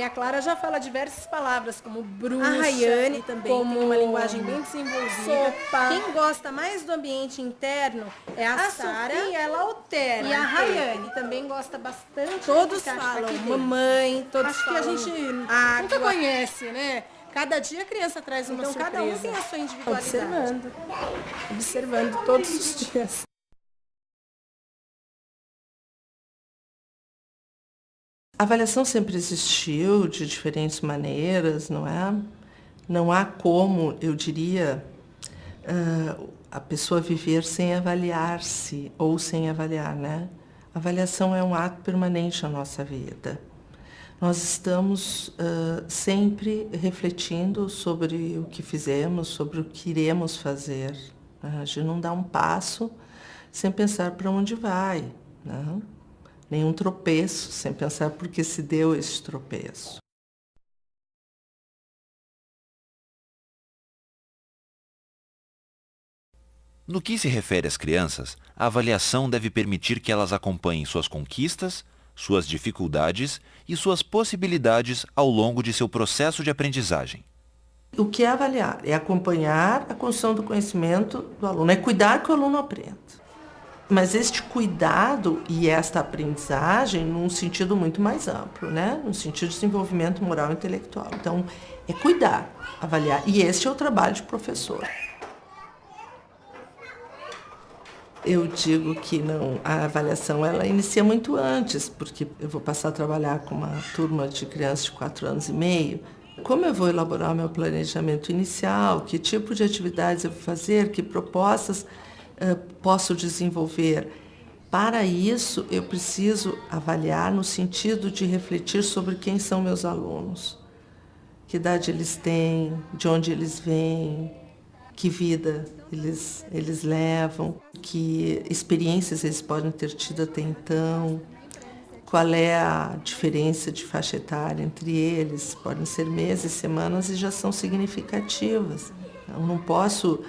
Maria Clara já fala diversas palavras, como bruxa. A Rayane também como tem uma linguagem bem desenvolvida. Sopa. Quem gosta mais do ambiente interno é a Sara. Sofia, ela altera. E a Rayane também gosta bastante. Todos de ficar falam, aqui dentro. mamãe, todos Acho falam. que a gente nunca conhece, né? Cada dia a criança traz uma surpresa. Então cada um tem a sua individualidade. Observando todos os dias. A avaliação sempre existiu de diferentes maneiras, não é? Não há como, eu diria, a pessoa viver sem avaliar-se ou sem avaliar, né? A avaliação é um ato permanente na nossa vida. Nós estamos sempre refletindo sobre o que fizemos, sobre o que iremos fazer. A gente não dá um passo sem pensar para onde vai, né? Nenhum tropeço, sem pensar por que se deu esse tropeço. No que se refere às crianças, a avaliação deve permitir que elas acompanhem suas conquistas, suas dificuldades e suas possibilidades ao longo de seu processo de aprendizagem. O que é avaliar? É acompanhar a construção do conhecimento do aluno, é cuidar que o aluno aprenda. Mas este cuidado e esta aprendizagem num sentido muito mais amplo, né? No sentido de desenvolvimento moral e intelectual. Então, é cuidar, avaliar. E este é o trabalho de professor. Eu digo que não, a avaliação ela inicia muito antes, porque eu vou passar a trabalhar com uma turma de crianças de 4 anos e meio. Como eu vou elaborar o meu planejamento inicial, que tipo de atividades eu vou fazer, que propostas posso desenvolver. Para isso, eu preciso avaliar no sentido de refletir sobre quem são meus alunos, que idade eles têm, de onde eles vêm, que vida eles levam, que experiências eles podem ter tido até então, qual é a diferença de faixa etária entre eles. Podem ser meses, semanas e já são significativas. Eu não posso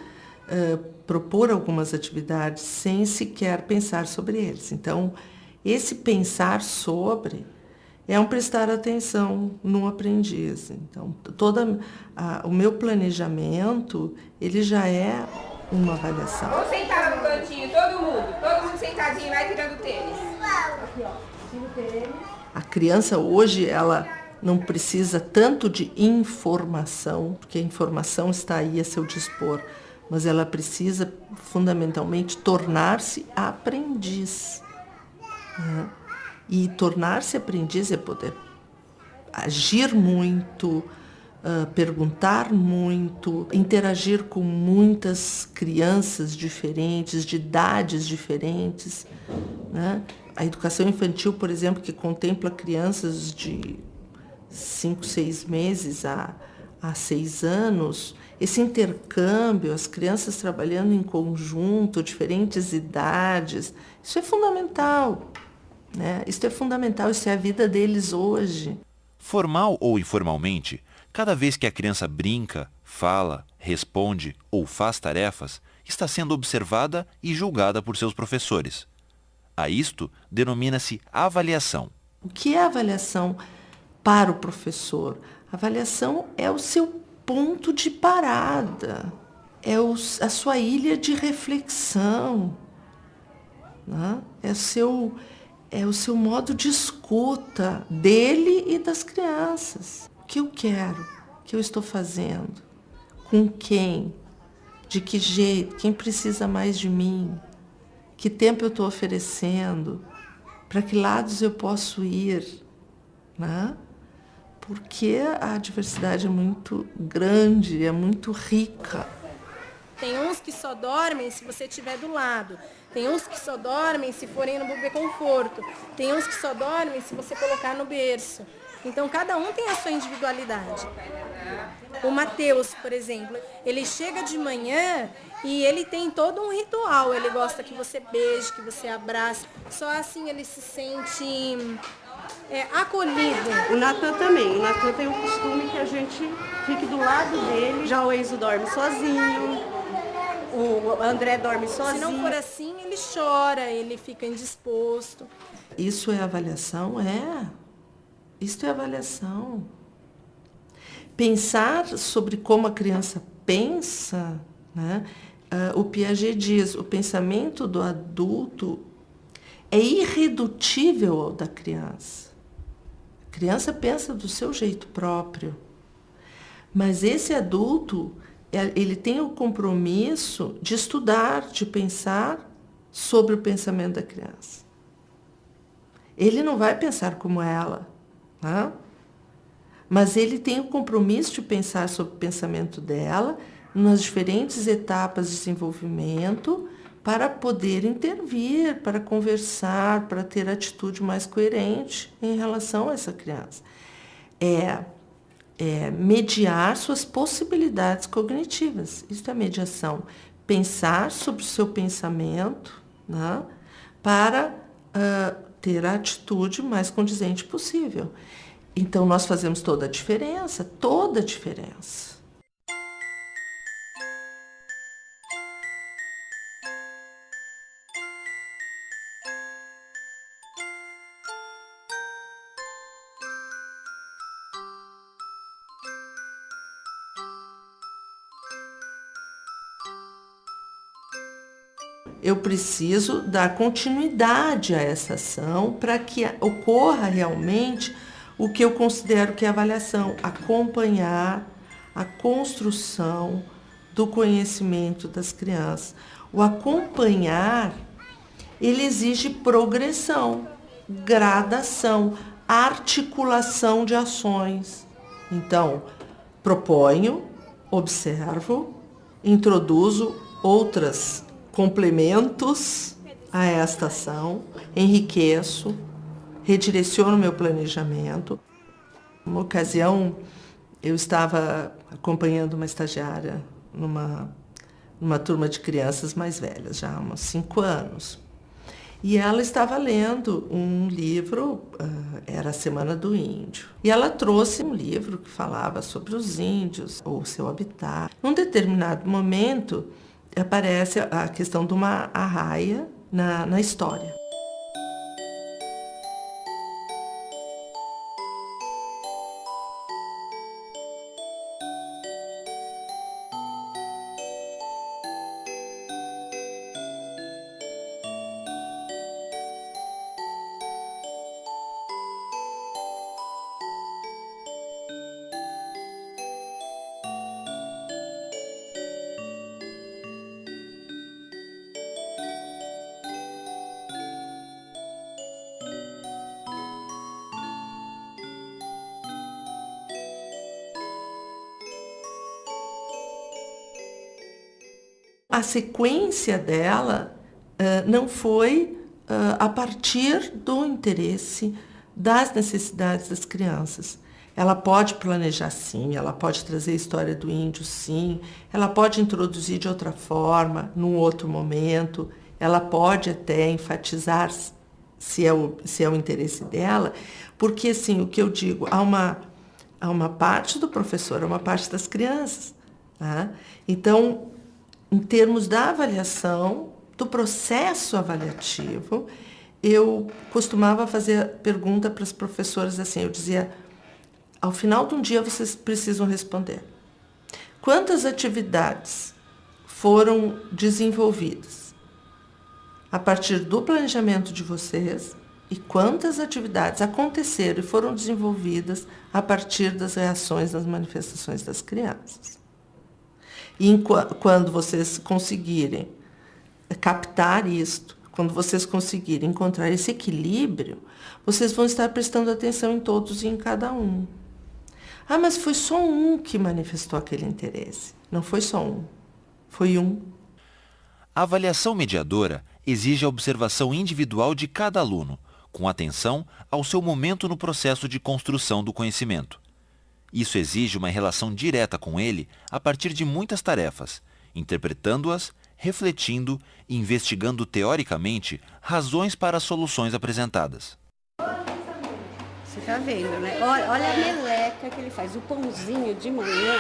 propor algumas atividades sem sequer pensar sobre eles. Então, esse pensar sobre é um prestar atenção no aprendiz. Então, o meu planejamento, ele já é uma avaliação. Vamos sentar no cantinho, todo mundo sentadinho, vai tirando tênis. Aqui, ó, tira o tênis. A criança hoje, ela não precisa tanto de informação, porque a informação está aí a seu dispor, mas ela precisa, fundamentalmente, tornar-se aprendiz. Né? E tornar-se aprendiz é poder agir muito, perguntar muito, interagir com muitas crianças diferentes, de idades diferentes. Né? A educação infantil, por exemplo, que contempla crianças de 5, 6 meses a 6 anos, esse intercâmbio, as crianças trabalhando em conjunto, diferentes idades, isso é fundamental. Né? Isso é fundamental, isso é a vida deles hoje. Formal ou informalmente, cada vez que a criança brinca, fala, responde ou faz tarefas, está sendo observada e julgada por seus professores. A isto denomina-se avaliação. O que é avaliação para o professor? A avaliação é o seu ponto de parada, é a sua ilha de reflexão, né? É o seu modo de escuta dele e das crianças. O que eu quero? O que eu estou fazendo? Com quem? De que jeito? Quem precisa mais de mim? Que tempo eu estou oferecendo? Para que lados eu posso ir? Né? Porque a diversidade é muito grande, é muito rica. Tem uns que só dormem se você estiver do lado. Tem uns que só dormem se forem no bebê conforto. Tem uns que só dormem se você colocar no berço. Então, cada um tem a sua individualidade. O Matheus, por exemplo, ele chega de manhã e ele tem todo um ritual. Ele gosta que você beije, que você abrace. Só assim ele se sente acolhido. O Natan também. O Natan tem o costume que a gente fique do lado dele. Já o Enzo dorme sozinho. O André dorme sozinho. Se não for assim, ele chora, ele fica indisposto. Isso é avaliação? Isto é avaliação. Pensar sobre como a criança pensa, né? O Piaget diz, o pensamento do adulto é irredutível ao da criança. A criança pensa do seu jeito próprio, mas esse adulto, ele tem o compromisso de estudar, de pensar sobre o pensamento da criança. Ele não vai pensar como ela, né? Mas ele tem o compromisso de pensar sobre o pensamento dela nas diferentes etapas de desenvolvimento para poder intervir, para conversar, para ter atitude mais coerente em relação a essa criança. Mediar suas possibilidades cognitivas. Isso é mediação. Pensar sobre o seu pensamento, né, para ter a atitude mais condizente possível. Então, nós fazemos toda a diferença, toda a diferença. Eu preciso dar continuidade a essa ação para que ocorra realmente o que eu considero que é avaliação, acompanhar a construção do conhecimento das crianças. O acompanhar, ele exige progressão, gradação, articulação de ações. Então, proponho, observo, introduzo outras complementos a esta ação, enriqueço, redireciono meu planejamento. Uma ocasião, eu estava acompanhando uma estagiária numa turma de crianças mais velhas, já há uns 5 anos. E ela estava lendo um livro, era a Semana do Índio. E ela trouxe um livro que falava sobre os índios, ou seu habitat. Num determinado momento, aparece a questão de uma arraia na história. A sequência dela não foi a partir do interesse das necessidades das crianças. Ela pode planejar sim, ela pode trazer a história do índio sim, ela pode introduzir de outra forma, num outro momento, ela pode até enfatizar se é o interesse dela, porque assim, o que eu digo, há uma parte do professor, há uma parte das crianças. Tá? Então, em termos da avaliação, do processo avaliativo, eu costumava fazer a pergunta para as professoras assim, eu dizia, ao final de um dia vocês precisam responder. Quantas atividades foram desenvolvidas a partir do planejamento de vocês e quantas atividades aconteceram e foram desenvolvidas a partir das reações, das manifestações das crianças? E quando vocês conseguirem captar isto, quando vocês conseguirem encontrar esse equilíbrio, vocês vão estar prestando atenção em todos e em cada um. Ah, mas foi só um que manifestou aquele interesse. Não foi só um, foi um. A avaliação mediadora exige a observação individual de cada aluno, com atenção ao seu momento no processo de construção do conhecimento. Isso exige uma relação direta com ele a partir de muitas tarefas, interpretando-as, refletindo e investigando teoricamente razões para as soluções apresentadas. Você está vendo, né? Olha a meleca que ele faz. O pãozinho de manhã,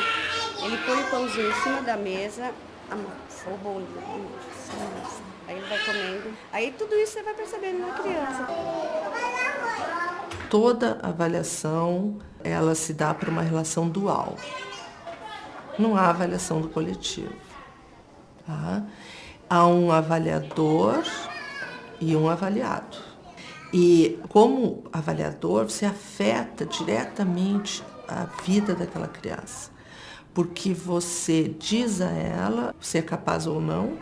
ele põe o pãozinho em cima da mesa, amassa o bolinho, amassa. Aí ele vai comendo. Aí tudo isso você vai percebendo na criança. toda avaliação, ela se dá para uma relação dual. Não há avaliação do coletivo. Tá? Há um avaliador e um avaliado. E como avaliador, você afeta diretamente a vida daquela criança. Porque você diz a ela se é capaz ou não,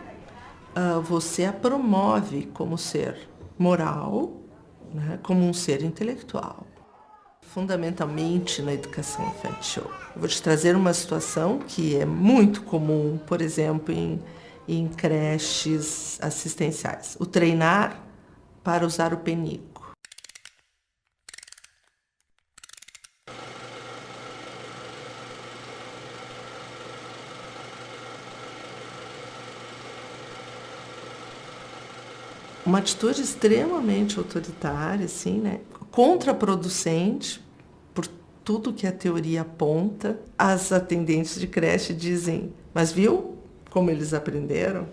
você a promove como ser moral, né, como um ser intelectual. Fundamentalmente na educação infantil. Eu vou te trazer uma situação que é muito comum, por exemplo, em creches assistenciais. O treinar para usar o penico. Uma atitude extremamente autoritária, assim, né? Contraproducente por tudo que a teoria aponta. As atendentes de creche dizem, mas viu como eles aprenderam?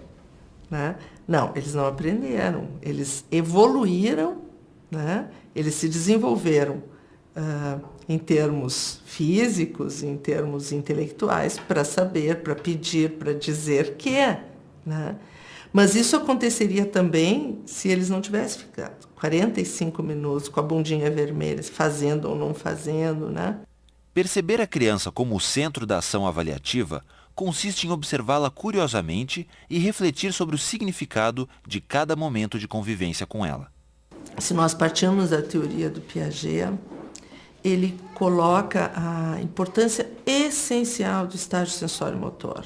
Né? Não, eles não aprenderam, eles evoluíram, né? Eles se desenvolveram em termos físicos, em termos intelectuais, para saber, para pedir, para dizer que é, né? Mas isso aconteceria também se eles não tivessem ficado 45 minutos com a bundinha vermelha, fazendo ou não fazendo, né? Perceber a criança como o centro da ação avaliativa consiste em observá-la curiosamente e refletir sobre o significado de cada momento de convivência com ela. Se nós partirmos da teoria do Piaget, ele coloca a importância essencial do estágio sensório-motor.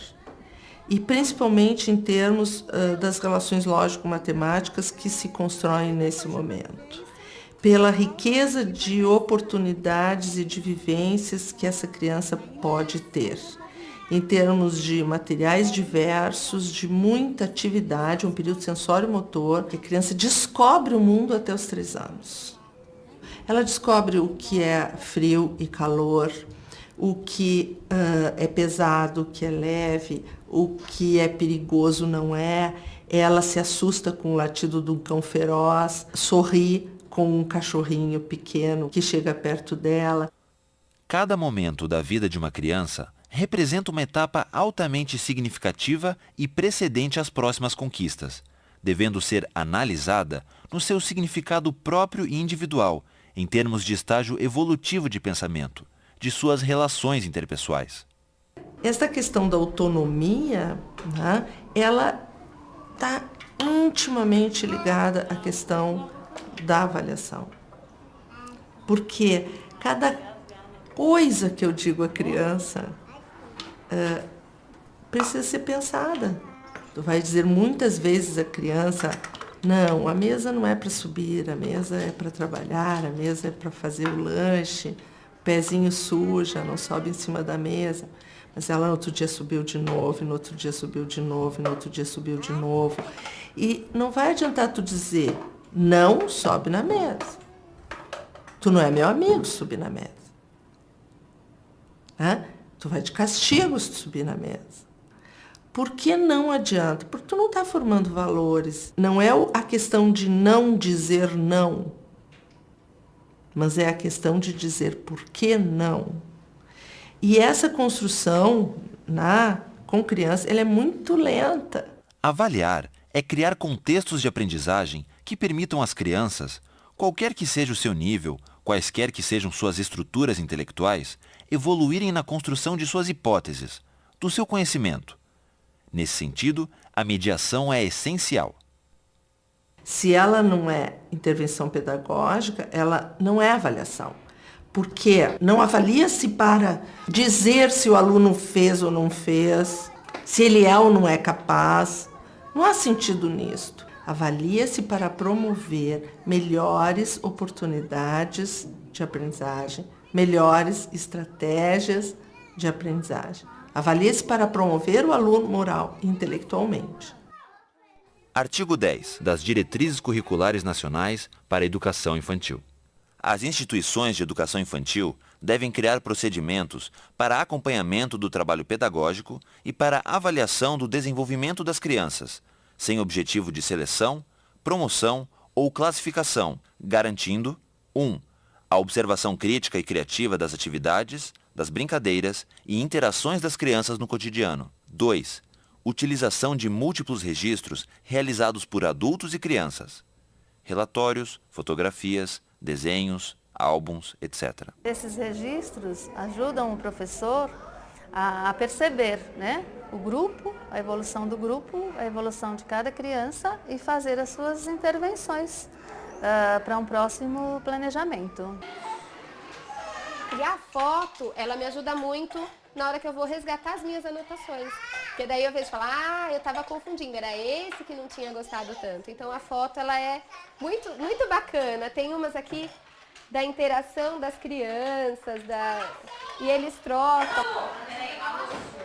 E principalmente em termos das relações lógico-matemáticas que se constroem nesse momento. Pela riqueza de oportunidades e de vivências que essa criança pode ter. Em termos de materiais diversos, de muita atividade, um período sensório-motor, que a criança descobre o mundo até os 3 anos. Ela descobre o que é frio e calor, o que é pesado, o que é leve, o que é perigoso não é. Ela se assusta com o latido de um cão feroz, sorri com um cachorrinho pequeno que chega perto dela. Cada momento da vida de uma criança representa uma etapa altamente significativa e precedente às próximas conquistas, devendo ser analisada no seu significado próprio e individual, em termos de estágio evolutivo de pensamento, de suas relações interpessoais. Essa questão da autonomia, né, ela está intimamente ligada à questão da avaliação. Porque cada coisa que eu digo à criança precisa ser pensada. Tu vai dizer muitas vezes à criança, não, a mesa não é para subir, a mesa é para trabalhar, a mesa é para fazer o lanche, o pezinho suja, não sobe em cima da mesa. Mas ela no outro dia subiu de novo, no outro dia subiu de novo, no outro dia subiu de novo. E não vai adiantar tu dizer, não sobe na mesa. Tu não é meu amigo se subir na mesa. Tu vai de castigo se tu subir na mesa. Por que não adianta? Porque tu não está formando valores. Não é a questão de não dizer não, mas é a questão de dizer por que não. E essa construção com criança, ela é muito lenta. Avaliar é criar contextos de aprendizagem que permitam às crianças, qualquer que seja o seu nível, quaisquer que sejam suas estruturas intelectuais, evoluírem na construção de suas hipóteses, do seu conhecimento. Nesse sentido, a mediação é essencial. Se ela não é intervenção pedagógica, ela não é avaliação. Porque não avalia-se para dizer se o aluno fez ou não fez, se ele é ou não é capaz. Não há sentido nisto. Avalia-se para promover melhores oportunidades de aprendizagem, melhores estratégias de aprendizagem. Avalia-se para promover o aluno moral e intelectualmente. Artigo 10 das Diretrizes Curriculares Nacionais para a Educação Infantil. As instituições de educação infantil devem criar procedimentos para acompanhamento do trabalho pedagógico e para avaliação do desenvolvimento das crianças, sem objetivo de seleção, promoção ou classificação, garantindo 1. A observação crítica e criativa das atividades, das brincadeiras e interações das crianças no cotidiano. 2. Utilização de múltiplos registros realizados por adultos e crianças. Relatórios, fotografias, desenhos, álbuns, etc. Esses registros ajudam o professor a perceber, né, o grupo, a evolução do grupo, a evolução de cada criança e fazer as suas intervenções para um próximo planejamento. E a foto, ela me ajuda muito na hora que eu vou resgatar as minhas anotações. Porque daí eu vejo e falo, eu estava confundindo, era esse que não tinha gostado tanto. Então a foto, ela é muito, muito bacana. Tem umas aqui da interação das crianças, e eles trocam.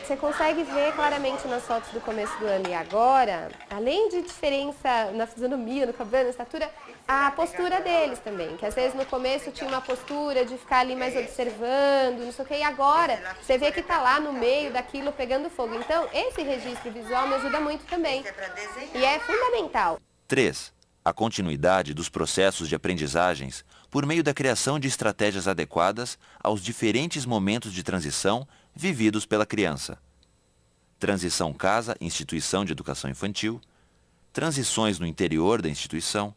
Você consegue ver claramente nas fotos do começo do ano e agora, além de diferença na fisionomia, no cabelo, na estatura, a postura deles também. Que às vezes no começo tinha uma postura de ficar ali mais observando, não sei o que, e agora você vê que está lá no meio daquilo pegando fogo. Então, esse registro visual me ajuda muito também. E é fundamental. 3. A continuidade dos processos de aprendizagens por meio da criação de estratégias adequadas aos diferentes momentos de transição vividos pela criança. Transição casa-instituição de educação infantil, transições no interior da instituição,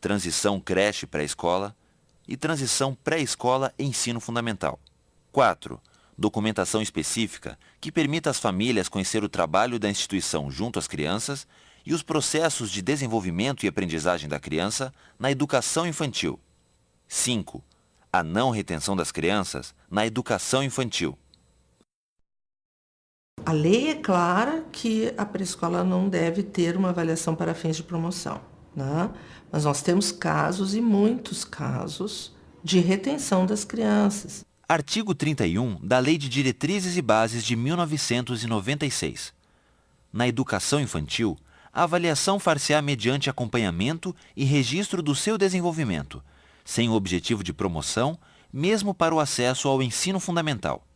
transição creche pré-escola e transição pré-escola ensino fundamental. 4. Documentação específica que permita às famílias conhecer o trabalho da instituição junto às crianças e os processos de desenvolvimento e aprendizagem da criança na educação infantil. 5. A não retenção das crianças na educação infantil. A lei é clara que a pré-escola não deve ter uma avaliação para fins de promoção, né? Mas nós temos casos, e muitos casos, de retenção das crianças. Artigo 31 da Lei de Diretrizes e Bases de 1996. Na educação infantil, a avaliação far-se-á mediante acompanhamento e registro do seu desenvolvimento, sem o objetivo de promoção, mesmo para o acesso ao ensino fundamental.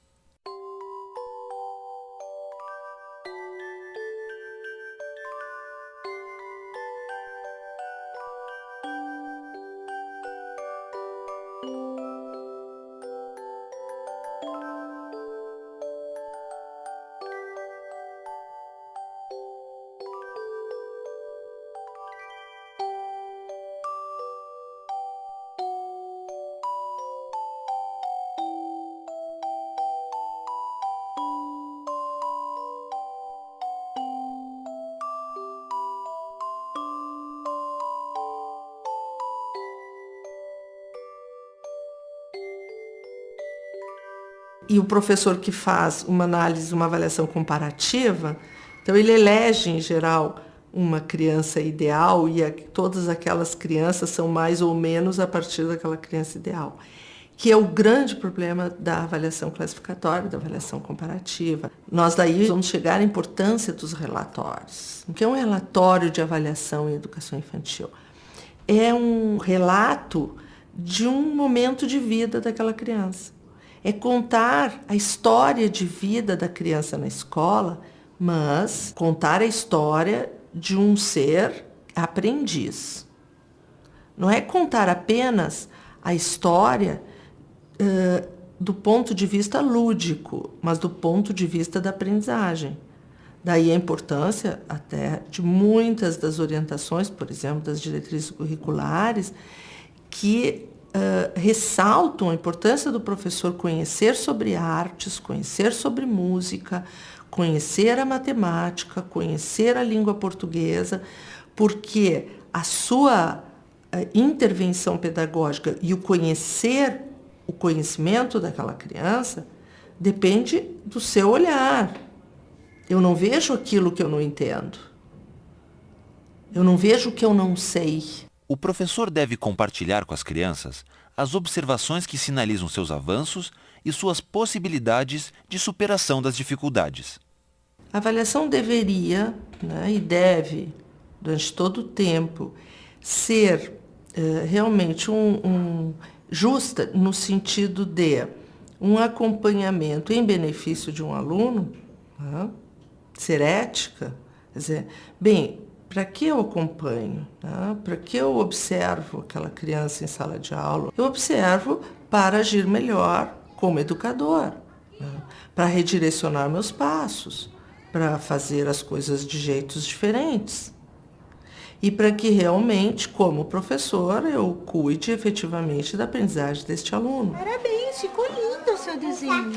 E o professor que faz uma análise, uma avaliação comparativa, então ele elege, em geral, uma criança ideal e todas aquelas crianças são mais ou menos a partir daquela criança ideal, que é o grande problema da avaliação classificatória, da avaliação comparativa. Nós daí vamos chegar à importância dos relatórios. O que é um relatório de avaliação em educação infantil? É um relato de um momento de vida daquela criança. É contar a história de vida da criança na escola, mas contar a história de um ser aprendiz. Não é contar apenas a história do ponto de vista lúdico, mas do ponto de vista da aprendizagem. Daí a importância até de muitas das orientações, por exemplo, das diretrizes curriculares, que ressaltam a importância do professor conhecer sobre artes, conhecer sobre música, conhecer a matemática, conhecer a língua portuguesa, porque a sua intervenção pedagógica e o conhecimento daquela criança depende do seu olhar. Eu não vejo aquilo que eu não entendo. Eu não vejo o que eu não sei. O professor deve compartilhar com as crianças as observações que sinalizam seus avanços e suas possibilidades de superação das dificuldades. A avaliação deveria, né, e deve, durante todo o tempo, ser realmente justa no sentido de um acompanhamento em benefício de um aluno, né, ser ética. Quer dizer, bem, Para que eu acompanho? Né? Para que eu observo aquela criança em sala de aula? Eu observo para agir melhor como educador, né? Para redirecionar meus passos, para fazer as coisas de jeitos diferentes. E para que realmente, como professor, eu cuide efetivamente da aprendizagem deste aluno. Parabéns, ficou lindo o seu desenho.